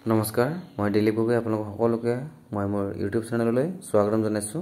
নমস্কাৰ মই দিলীপ গগৈ আপোনালোক সকলোকে মই মোৰ ইউটিউব চেনেললৈ স্বাগতম জনাইছো।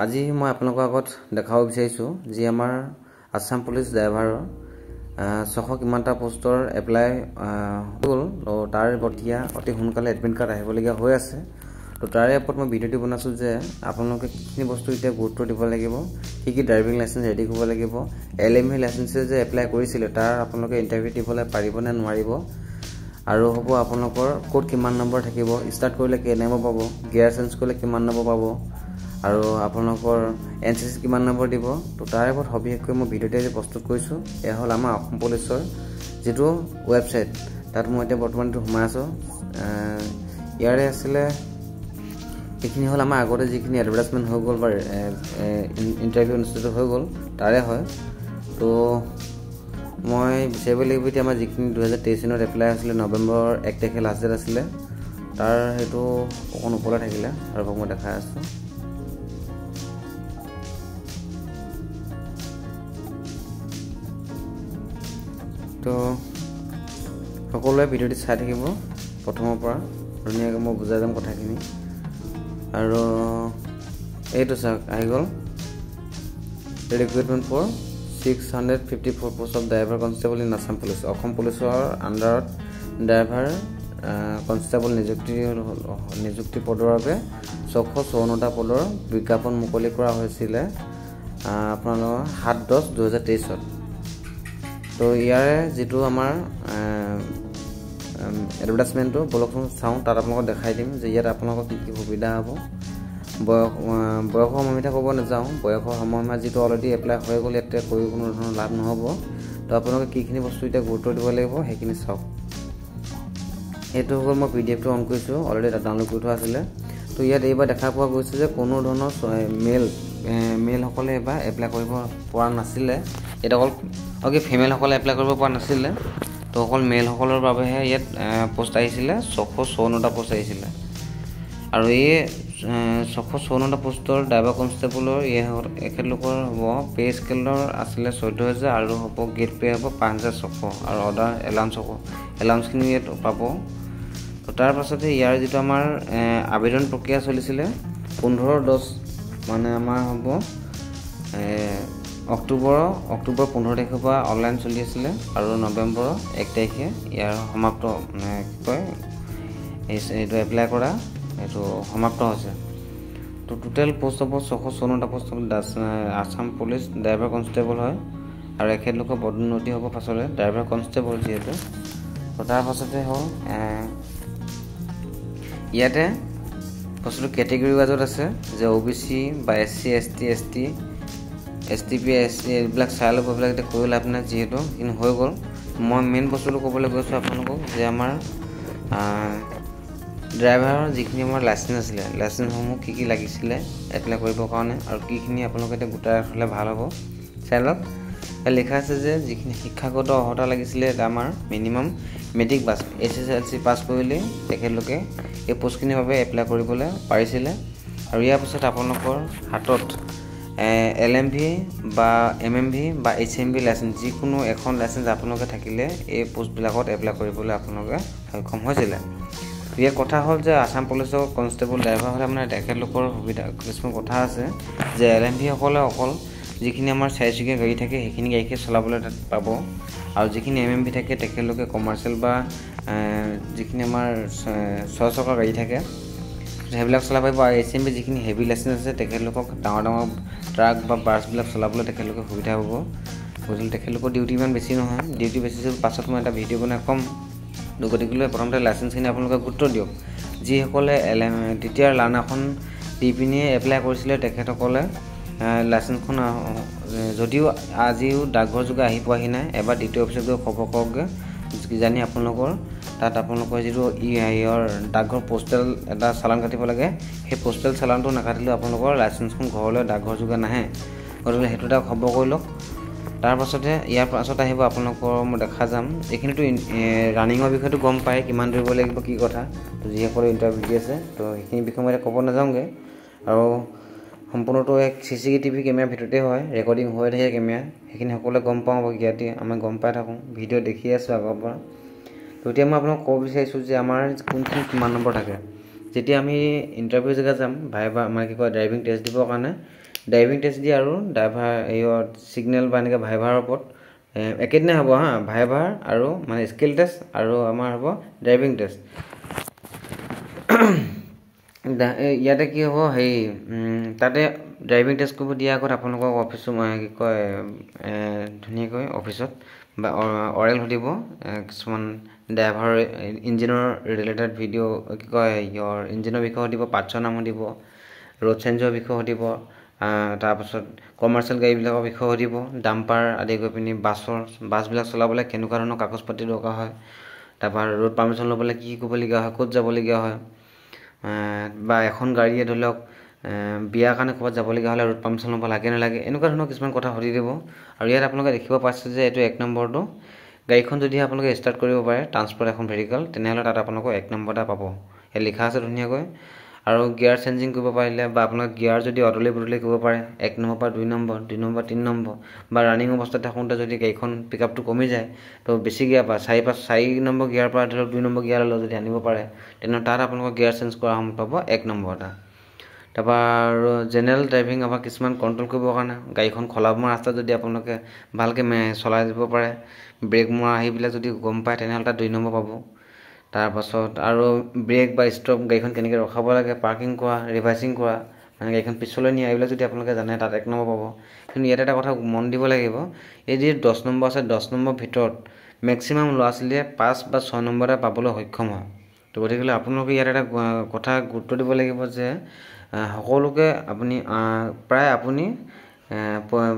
আজি মই আপোনালোকৰ আগত দেখাব বিচাৰিছো যে আমাৰ আসাম পুলিচ ড্ৰাইভাৰৰ 600 কিমানটা পোষ্টৰ এপ্লাই হ'ল তো তাৰ বতিয়া অতি সোনকালে এডমিট কাৰ্ড আহিবলগীয়া হৈ আছে। তো তাৰে ওপৰত মই ভিডিঅ'টি বনাইছো যে আপোনালোকে কিখিনি বস্তু এতিয়া গুৰুত্ব দিব লাগিব, কি ড্ৰাইভিং লাইসেন্স ৰেডি কৰিব লাগিব, এলএমভি লাইসেন্স যে এপ্লাই কৰিছিল তাৰ আপোনালোকে ইন্টাৰভিউ দিবলৈ পাৰিব নে নোৱাৰিব, আৰু হ'ব আপোনালোকৰ কোড কিমান নম্বৰ থাকিব, স্টাৰ্ট কৰিলে কি নম্বৰ পাব, গিয়াৰ চেঞ্জ কৰিলে কিমান নম্বৰ পাব, আৰু আপোনালোকৰ এনসিসি কিমান নম্বৰ দিব। তো তাৰ ওপৰত সবিশেষকৈ মই ভিডিঅ'টি প্ৰস্তুত কৰিছো। এয়া হ'ল আমাৰ অসম পুলিচৰ যেটো ৱেবসাইট, তাত মই এতিয়া বৰ্তমান সোমাই আছো। ইয়াৰে আছিলে এইখিনি হ'ল আমাৰ আগতে যিখিনি এডভাৰটাইজমেন্ট হৈ গ'ল বা ইন্টাৰভিউ অনুষ্ঠিত হৈ গ'ল তাৰে হয়। তো মই বিচাৰিব লাগিব এতিয়া আমাৰ যিখিনি 2023 চনত এপ্লাই হৈছিলে নৱেম্বৰ 1 তাৰিখে লাষ্ট ডেট আছিলে, তাৰ হেতু অকণ ওপৰলৈ থাকিলে আৰু মই দেখাই আছো। তো সকলোৱে ভিডিঅ'টি চাই থাকিব প্ৰথমৰ পৰা, ধুনীয়াকৈ মই বুজাই যাম কথাখিনি। আৰু এইটো চাওক আহি গ'ল recruitment for 654 post of driver constable in Assam Police। Assam পুলিচৰ আন্ডাৰত ড্ৰাইভাৰ কনষ্টেবল নিযুক্তি পদৰ বাবে 654টা পদৰ বিজ্ঞাপন মুকলি কৰা হৈছিলে আপোনালোকৰ 7/10/2023 ত। তো ইয়াৰে যেটো আমাৰ এডভাৰটাইজমেন্টটো বলকচোন চাওঁ, তাত আপোনালোকক দেখাই দিম যে ইয়াত আপোনালোকৰ কি কি সুবিধা হ'ব। বয়সৰ সময়মতে ক'ব নাযাওঁ, বয়সৰ সময়মতে যেটো অলৰেডি এপ্লাই হৈ গ'ল ইয়াতে কৰি কোনো ধৰণৰ লাভ নহ'ব। তো আপোনালোকে কিখিনি বস্তু এতিয়া গুৰুত্ব দিব লাগিব সেইখিনি চাওক। এইটো হ'ল মই পিডিএফটো অন কৰিছো, অলৰেডি এটা ডাউনলোড কৰি থোৱা আছিলে। তো ইয়াত এইবাৰ দেখা পোৱা গৈছে যে কোনো ধৰণৰ মেল সকলে এবাৰ এপ্লাই কৰিব পৰা নাছিলে। এটা অকল ফিমেল সকলে এপ্লাই কৰিব পৰা নাছিলে, তো অকল মেল সকলৰ বাবেহে ইয়াত পোষ্ট আহিছিলে 654টা পোষ্ট আহিছিলে। আৰু এই 654টা পোষ্টৰ ড্ৰাইভাৰ কনষ্টেবলৰ এখেতলোকৰ হ'ব পে স্কেলৰ আছিলে 14000 আৰু হ'ব গেট পে হ'ব 5600 আৰু অৰ্ডাৰ এলাউন্সখিনি ইয়াত পাব। তো তাৰ পাছতে ইয়াৰ যেটো আমাৰ আবেদন প্ৰক্ৰিয়া চলিছিলে 15/10 মানে আমাৰ হ'ব অক্টোবৰ 15 তাৰিখৰ পৰা অনলাইন চলি আছিলে আৰু নৱেম্বৰ 1 তাৰিখে ইয়াৰ সমাপ্ত কি কয় এইটো এপ্লাই কৰা এইটো সমাপ্ত হৈছে। তো টোটেল পোষ্ট হ'ব 654টা পোষ্ট হ'ব আসাম পুলিচ ড্ৰাইভাৰ কনষ্টেবল হয়, আৰু এখেতলোকৰ পদোন্নতি হ'ব পাছলৈ ড্ৰাইভাৰ কনষ্টেবল যিহেতু। তো তাৰ পাছতে হ'ল ইয়াতে বস্তুটো কেটেগৰী ৱাইজত আছে যে OBC বা SC ST ST STP SC এইবিলাক চাই ল'ব, এইবিলাক এতিয়া কৈ লাভ নাই যিহেতু কিন্তু হৈ গ'ল। মই মেইন বস্তুটো ক'বলৈ গৈছোঁ আপোনালোকক যে আমাৰ ড্ৰাইভাৰৰ যিখিনি আমাৰ লাইসেন্স আছিলে, লাইসেন্সসমূহ কি লাগিছিলে এপ্লাই কৰিবৰ কাৰণে আৰু কিখিনি আপোনালোকে এতিয়া গোটাই ৰাখিলে ভাল হ'ব। চাই লওক লিখা আছে যে যিখিনি শিক্ষাগত অৰ্হতা লাগিছিলে আমাৰ মিনিমাম মেট্ৰিক পাছ SSLC পাছ কৰিলে তেখেতলোকে এই পোষ্টখিনিৰ বাবে এপ্লাই কৰিবলৈ পাৰিছিলে। আৰু ইয়াৰ পিছত আপোনালোকৰ হাতত LMV বা MMV বা HMV লাইসেন্স যিকোনো এখন লাইসেন্স আপোনালোকে থাকিলে এই পোষ্টবিলাকত এপ্লাই কৰিবলৈ আপোনালোকে সক্ষম হৈছিলে। ইয়াৰ কথা হ'ল যে আসাম পুলিচৰ কনষ্টেবল ড্ৰাইভাৰ হ'লে মানে তেখেতলোকৰ সুবিধা কিছুমান কথা আছে যে LMV সকলে অকল যিখিনি আমাৰ চাৰিচকীয়া গাড়ী থাকে সেইখিনি গাড়ীকে চলাবলৈ তাত পাব, আৰু যিখিনি MMV থাকে তেখেতলোকে কমাৰ্চিয়েল বা যিখিনি আমাৰ 6 চকাৰ গাড়ী থাকে সেইবিলাক চলাব পাৰিব। আৰু HMV যিখিনি হেভি লাইসেন্স আছে তেখেতলোকক ডাঙৰ ট্ৰাক বা বাছবিলাক চলাবলৈ তেখেতলোকে সুবিধা হ'ব। গতিকে তেখেতলোকৰ ডিউটি ইমান বেছি নহয়, ডিউটি বেছি পাছত মই এটা ভিডিঅ' বনাই ক'ম। গতিকে প্ৰথমতে লাইসেন্সখিনি আপোনালোকে গুৰুত্ব দিয়ক। যিসকলে দ্বিতীয় লাৰ্ণাৰখন দি পিনি এপ্লাই কৰিছিলে তেখেতসকলে লাইসেন্সখন যদিও আজিও ডাকঘৰ যোগে আহি পোৱাহি নাই, এবাৰ দ্বিতীয় অফিচত গৈ খবৰ কৰকগৈ, কিজানি আপোনালোকৰ তাত আপোনালোকৰ যিটো ডাকঘৰ পোষ্টেল এটা চালান কাটিব লাগে, সেই পোষ্টেল চালানটো নাকাটিলেও আপোনালোকৰ লাইসেন্সখন ঘৰলৈ ডাকঘৰ যোগে নাহে। গতিকে সেইটো এটা খবৰ কৰি লওক। তাৰ পাছতে ইয়াৰ পাছত আহিব আপোনালোকৰ মই দেখা যাম এইখিনিতো ৰানিঙৰ বিষয়টো গম পায় কিমান দৌৰিব লাগিব কি কথা। তো যিসকলে ইণ্টাৰভিউ দি আছে তো সেইখিনি বিষয় মই ক'ব নাযাওঁগৈ। আৰু সম্পূৰ্ণটো এক CCTV কেমেৰাৰ ভিতৰতে হয়, ৰেকৰ্ডিং হৈ থাকে কেমেৰা, সেইখিনি সকলোৱে গম পাওঁ বা ইয়াতে আমি গম পাই থাকোঁ, ভিডিঅ' দেখি আছোঁ আগৰ পৰা। তো এতিয়া মই আপোনাক ক'ব বিচাৰিছোঁ যে আমাৰ কোনখিনি কিমান নম্বৰ থাকে। যেতিয়া আমি ইণ্টাৰভিউ জেগা যাম ভাইভা মানে কি কয় ড্ৰাইভিং টেষ্ট দিবৰ কাৰণে, ড্ৰাইভিং টেষ্ট দিয়ে আৰু ড্ৰাইভাৰ এইয়ৰ ছিগনেল বা এনেকৈ ভাইভাৰৰ ওপৰত একেদিনাই হ'ব হা, ভাইভাৰ আৰু মানে স্কিল টেষ্ট আৰু আমাৰ হ'ব ড্ৰাইভিং টেষ্ট। ইয়াতে কি হ'ব হেৰি তাতে ড্ৰাইভিং টেষ্ট কৰিব দিয়াৰ আগত আপোনালোকক অফিচত কি কয় ধুনীয়াকৈ অফিচত বা অৰেল সুধিব কিছুমান ড্ৰাইভাৰ ইঞ্জিনৰ ৰিলেটেড ভিডিঅ' কি কয় ইঞ্জিনৰ বিষয়ে সুধিব, পাৰ্টছৰ নাম সুধিব, ৰোড চেঞ্জৰ বিষয়ে সুধিব, তাৰপাছত কমাৰ্চিয়েল গাড়ীবিলাকৰ বিষয়ে সুধিব, ডাম্পাৰ আদি কৰি পিনি বাছবিলাক চলাবলৈ কেনেকুৱা ধৰণৰ কাগজ পাতি দৰকাৰ হয়, তাৰপৰা ৰোড পাৰ্মিশ্যন ল'বলৈ কি কৰিবলগীয়া হয়, ক'ত যাবলগীয়া হয়, বা এখন গাড়ীয়ে ধৰি লওক বিয়াৰ কাৰণে ক'ৰবাত যাবলগীয়া হ'লে ৰোড পাৰ্মিশ্যন ল'ব লাগে নালাগে, এনেকুৱা ধৰণৰ কিছুমান কথা সুধি দিব। আৰু ইয়াত আপোনালোকে দেখিব পাইছে যে এইটো 1 নম্বৰটো, গাড়ীখন যদি আপোনালোকে ষ্টাৰ্ট কৰিব পাৰে ট্ৰান্সপৰ্ট এখন ভেহিকল, তেনেহ'লে তাত আপোনালোকক 1 নম্বৰ এটা পাব। ইয়াত লিখা আছে ধুনীয়াকৈ। আৰু গিয়াৰ চেঞ্জিং কৰিব পাৰিলে বা আপোনালোকে গিয়াৰ যদি অদলি বদলি কৰিব পাৰে 1 নম্বৰ পৰা 2 নম্বৰ, 2 নম্বৰ 3 নম্বৰ, বা ৰানিং অৱস্থাত থাকোঁতে যদি গাড়ীখন পিকআপটো কমি যায় তো বেছি গিয়াৰ পৰা 4 নম্বৰ গিয়াৰ পৰা ধৰি লওক 2 নম্বৰ গিয়াৰলৈ যদি আনিব পাৰে, তেনেহ'লে তাত আপোনালোকৰ গিয়াৰ চেঞ্জ কৰা সময় পাব 1 নম্বৰ এটা। তাৰপৰা আৰু জেনেৰেল ড্ৰাইভিং আমাৰ কিছুমান কণ্ট্ৰল কৰিবৰ কাৰণে গাড়ীখন খলা বমা ৰাস্তাত যদি আপোনালোকে ভালকৈ চলাই দিব পাৰে, ব্ৰেক মৰা সেইবিলাক যদি গম পায় তেনেহ'লে তাত 2 নম্বৰ পাব। তাৰপাছত আৰু ব্ৰেক বা ষ্টপ গাড়ীখন কেনেকৈ ৰখাব লাগে, পাৰ্কিং কৰা, ৰিভাৰ্চিং কৰা, মানে গাড়ীখন পিছলৈ নিয়া, এইবিলাক যদি আপোনালোকে জানে তাত 1 নম্বৰ পাব। কিন্তু ইয়াত এটা কথা মন দিব লাগিব, এই যি 10 নম্বৰ আছে 10 নম্বৰ ভিতৰত মেক্সিমাম ল'ৰা ছোৱালীয়ে 5 বা 6 নম্বৰ এটা পাবলৈ সক্ষম হয়। তো গতিকে আপোনালোকে ইয়াত এটা কথা গুৰুত্ব দিব লাগিব যে সকলোকে আপুনি প্ৰায় আপুনি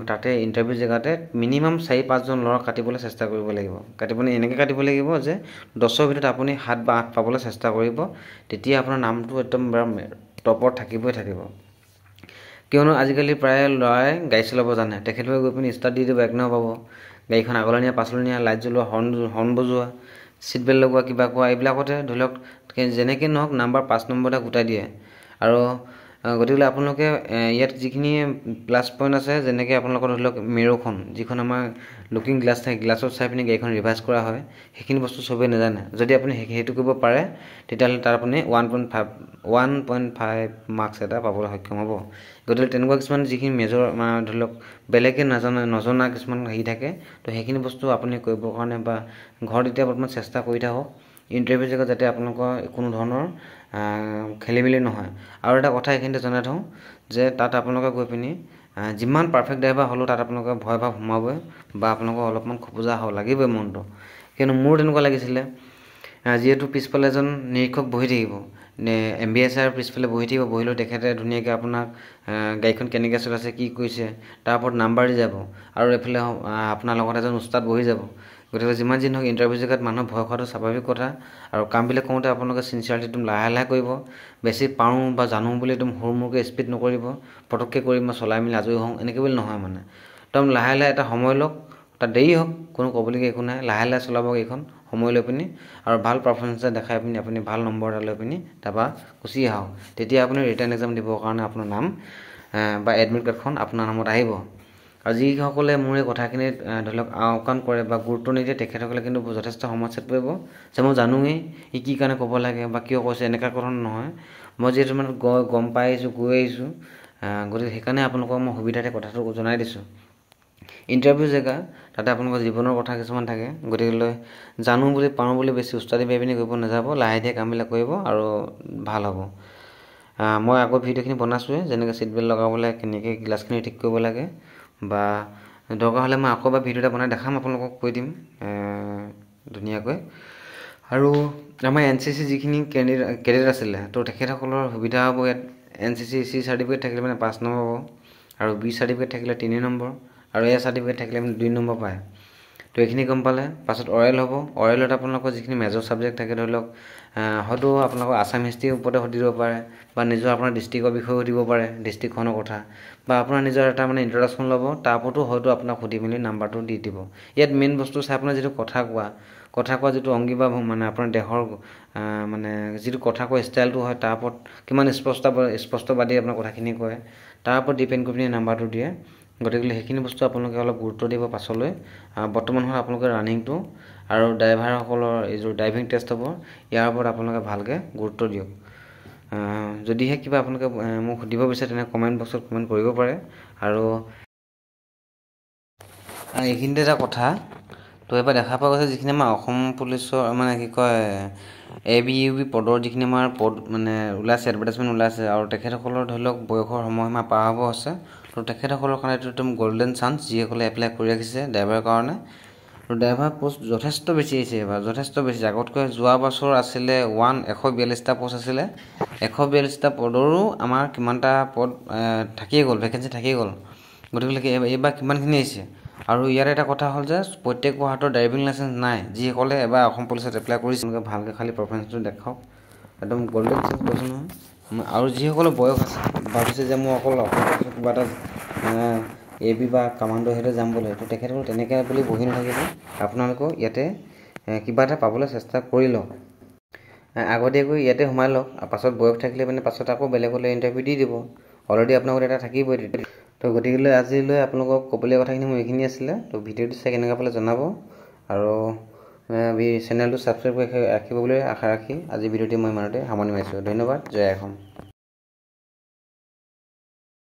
তাতে ইণ্টাৰভিউ জেগাতে মিনিমাম 4-5 জন ল'ৰা কাটিবলৈ চেষ্টা কৰিব লাগিব। কাটিবলৈ এনেকৈ কাটিব লাগিব যে 10ৰ ভিতৰত আপুনি 7 বা 8 পাবলৈ চেষ্টা কৰিব, তেতিয়া আপোনাৰ নামটো একদম টপত থাকিব। কিয়নো আজিকালি প্ৰায় ল'ৰাই গাড়ী চলাব জানে, তেখেতলোকে গৈ পিনি ষ্টাৰ্ট দি দিব 1 নম্বৰ পাব, গাড়ীখন আগলৈ নিয়া পাছলৈ নিয়া, লাইট জ্বলোৱা, হৰ্ণ বজোৱা, ছিট বেল্ট লগোৱা, কিবা কোৱা, এইবিলাকতে ধৰি লওক যেনেকৈ নহওক নাম্বাৰ 5 নম্বৰ এটা গোটাই দিয়ে। আৰু গতিকে আপোনালোকে ইয়াত যিখিনি প্লাছ পইণ্ট আছে, যেনেকৈ আপোনালোকৰ ধৰি লওক মিৰৰখন যিখন আমাৰ লুকিং গ্লাছ থাকে, গ্লাছত চাই পিনি গাড়ীখন ৰিভাৰ্চ কৰা হয়, সেইখিনি বস্তু চবেই নাজানে। যদি আপুনি সেইটো কৰিব পাৰে তেতিয়াহ'লে তাত আপুনি 1.5 মাৰ্কছ এটা পাবলৈ সক্ষম হ'ব। গতিকে তেনেকুৱা কিছুমান যিখিনি মেজৰ ধৰি লওক বেলেগে নজনা কিছুমান হেৰি থাকে, তো সেইখিনি বস্তু আপুনি কৰিবৰ কাৰণে বা ঘৰত এতিয়া বৰ্তমান চেষ্টা কৰি থাকক ইণ্টাৰভিউ জেগাত যাতে আপোনালোকৰ কোনো ধৰণৰ খেলি মেলি নহয়। আৰু এটা কথা এইখিনিতে জনাই থওঁ যে তাত আপোনালোকে গৈ পিনি যিমান পাৰফেক্ট ড্ৰাইভাৰ হ'লেও তাত আপোনালোকে ভয় ভাৱ সোমাবই বা আপোনালোকৰ অলপমান খোপোজা লাগিবই মনটো। কিয়নো মোৰ তেনেকুৱা লাগিছিলে, যিহেতু পিছফালে এজন নিৰীক্ষক বহি থাকিব, MBSR পিছফালে বহি থাকিব, বহিলেও তেখেতে ধুনীয়াকৈ আপোনাক গাড়ীখন কেনেকৈ চলাইছে কি কৰিছে তাৰ ওপৰত নাম্বাৰ দি যাব, আৰু এইফালে আপোনাৰ লগত এজন উস্তাদ বহি যাব। গতিকে যিমান যি নহওক ইণ্টাৰভিউ জেগাত মানুহ ভয় খোৱাটো স্বাভাৱিক কথা। আৰু কামবিলাক কৰোঁতে আপোনালোকে চিনচিয়াৰলি একদম লাহে কৰিব, বেছি পাৰোঁ বা জানো বুলি একদম হুৰমুৰকৈ স্পীড নকৰিব, পটককৈ কৰি মই চলাই মেলি আজৰি হওঁ এনেকৈ বুলি নহয়, মানে একদম লাহে এটা সময় লওক, তাত দেৰি হওক কোনো ক'বলগীয়া একো নাই, লাহে চলাব এইখন সময় লৈ পিনি, আৰু ভাল পাৰফৰ্মেঞ্চ দেখাই পিনি আপুনি ভাল নম্বৰ এটা লৈ পিনি তাৰপৰা গুচি আহক। তেতিয়া আপুনি ৰিটাৰ্ণ এক্সাম দিবৰ কাৰণে আপোনাৰ নাম বা এডমিট কাৰ্ডখন আপোনাৰ নামত আহিব। আৰু যিসকলে মোৰ এই কথাখিনি ধৰি লওক আওকাণ কৰে বা গুৰুত্ব নিদিয়ে, তেখেতসকলে কিন্তু যথেষ্ট সমস্যাত পৰিব যে মই জানোৱেই ই কি কাৰণে ক'ব লাগে বা কিয় কৈছে, এনেকুৱা কথা নহয়। মই যিহেতু মানে গম পাই আহিছোঁ, গৈ আহিছোঁ, গতিকে সেইকাৰণে আপোনালোকক মই সুবিধাতে কথাটো জনাই দিছোঁ। ইণ্টাৰভিউ জেগা তাতে আপোনালোকৰ জীৱনৰ কথা কিছুমান থাকে, গতিকে জানো বুলি পাৰোঁ বুলি বেছি উস্তাদি পাই পিনি কৰিব নাযাব, লাহে ধীৰে কামবিলাক কৰিব আৰু ভাল হ'ব। মই আগৰ ভিডিঅ'খিনি বনাইছোঁৱে, যেনেকৈ ছিট বেল্ট লগাবলৈ, কেনেকৈ গ্লাছখিনি ঠিক কৰিব লাগে, বা দৰকাৰ হ'লে মই আকৌ এবাৰ ভিডিঅ' এটা বনাই দেখাম, আপোনালোকক কৈ দিম ধুনীয়াকৈ। আৰু আমাৰ NCC যিখিনি কেডেট আছিলে, তো তেখেতসকলৰ সুবিধা হ'ব ইয়াত। NCC C চাৰ্টিফিকেট থাকিলে মানে 5 নম্বৰ পাব, আৰু B চাৰ্টিফিকেট থাকিলে 3 নম্বৰ, আৰু A চাৰ্টিফিকেট থাকিলে মানে 2 নম্বৰ পায়। তো এইখিনি গম পালে পাছত অৰেল হ'ব। অৰেলত আপোনালোকৰ যিখিনি মেজৰ ছাবজেক্ট থাকে, ধৰি লওক হয়তো আপোনালোকৰ আছাম হিষ্ট্ৰীৰ ওপৰতে সুধিব পাৰে, বা নিজৰ আপোনাৰ ডিষ্ট্ৰিক্টৰ বিষয়ে সুধিব পাৰে, ডিষ্ট্ৰিক্টখনৰ কথা, বা আপোনাৰ নিজৰ এটা মানে ইণ্ট্ৰডাকশ্যন ল'ব, তাৰ ওপৰতো হয়তো আপোনাক সুধি মেলি নাম্বাৰটো দি দিব। ইয়াত মেইন বস্তু চাই আপোনাৰ যিটো কথা কোৱা যিটো অংগী বা মানে আপোনাৰ দেহৰ মানে যিটো কথা কোৱা ষ্টাইলটো হয়, তাৰ ওপৰত কিমান স্পষ্টবাদী আপোনাৰ কথাখিনি কয়, তাৰ ওপৰত ডিপেণ্ড কৰি পিনি নাম্বাৰটো দিয়ে। গতিকে সেইখিনি বস্তু আপোনালোকে অলপ গুৰুত্ব দিব পাছলৈ। বৰ্তমান সময়ত আপোনালোকে ৰানিংটো আৰু ড্ৰাইভাৰসকলৰ এইযোৰ ড্ৰাইভিং টেষ্ট হ'ব, ইয়াৰ ওপৰত আপোনালোকে ভালকৈ গুৰুত্ব দিয়ক। যদিহে কিবা আপোনালোকে মোক সুধিব বিচাৰে তেনে কমেণ্ট বক্সত কমেণ্ট কৰিব পাৰে। আৰু এইখিনিতে এটা কথা, তো এবাৰ দেখা পোৱা গৈছে যিখিনি আমাৰ অসম পুলিচৰ মানে কি কয় ABUB পদৰ যিখিনি আমাৰ পদ মানে ওলাইছে, এডভাৰটাইজমেণ্ট ওলাইছে, আৰু তেখেতসকলৰ ধৰি লওক বয়সৰ সময়সীমা পাৰ হ'ব আছে। তো তেখেতসকলৰ কাৰণে এইটো একদম গল্ডেন চান্স, যিসকলে এপ্লাই কৰি ৰাখিছে ড্ৰাইভাৰৰ কাৰণে। তো ড্ৰাইভাৰ পোষ্ট যথেষ্ট বেছি আহিছে এইবাৰ, যথেষ্ট বেছি। আগতকৈ যোৱা বছৰ আছিলে 142টা পোষ্ট আছিলে, 142টা পদৰো আমাৰ কিমানটা পদ থাকিয়ে গ'ল, ভেকেঞ্চি থাকিয়ে গ'ল। গতিকে এইবাৰ কিমানখিনি আহিছে। আৰু ইয়াৰ এটা কথা হ'ল যে প্ৰত্যেকৰ হাতত ড্ৰাইভিং লাইচেঞ্চ নাই। যিসকলে এবাৰ অসম পুলিচত এপ্লাই কৰিছে তেওঁলোকে ভালকৈ খালী পাৰফৰ্মেঞ্চটো দেখাওক, একদম গল্ডেন চান্স কৈছোঁ নহয়। আৰু যিসকলৰ বয়স আছে, ভাবিছে যে মই অকল অসম পুলিচত কিবা এটা AB বা কামাণ্ডো হেৰিতে যাম বুলি, তো তেখেতসকল তেনেকৈ বুলি বহি নাথাকিব, আপোনালোকেও ইয়াতে কিবা এটা পাবলৈ চেষ্টা কৰি লওক। আগতীয়াকৈ ইয়াতে সোমাই লওক, পাছত বয়স থাকিলে মানে পাছত আকৌ বেলেগলৈ ইণ্টাৰভিউ দি দিব। অলৰেডি আপোনালোকৰ এটা থাকিবই। তো গতিকে আজিলৈ আপোনালোকক ক'বলগীয়া কথাখিনি মোৰ এইখিনি আছিলে। তো ভিডিঅ'টো চাই কেনেকুৱা পালে জনাব, আৰু চেনেলটো ছাবস্ক্ৰাইব কৰি ৰাখিব বুলি আশা ৰাখি আজি ভিডিঅ'টি মই ইমানতে সামৰণি মাৰিছোঁ। ধন্যবাদ। জয় অসম।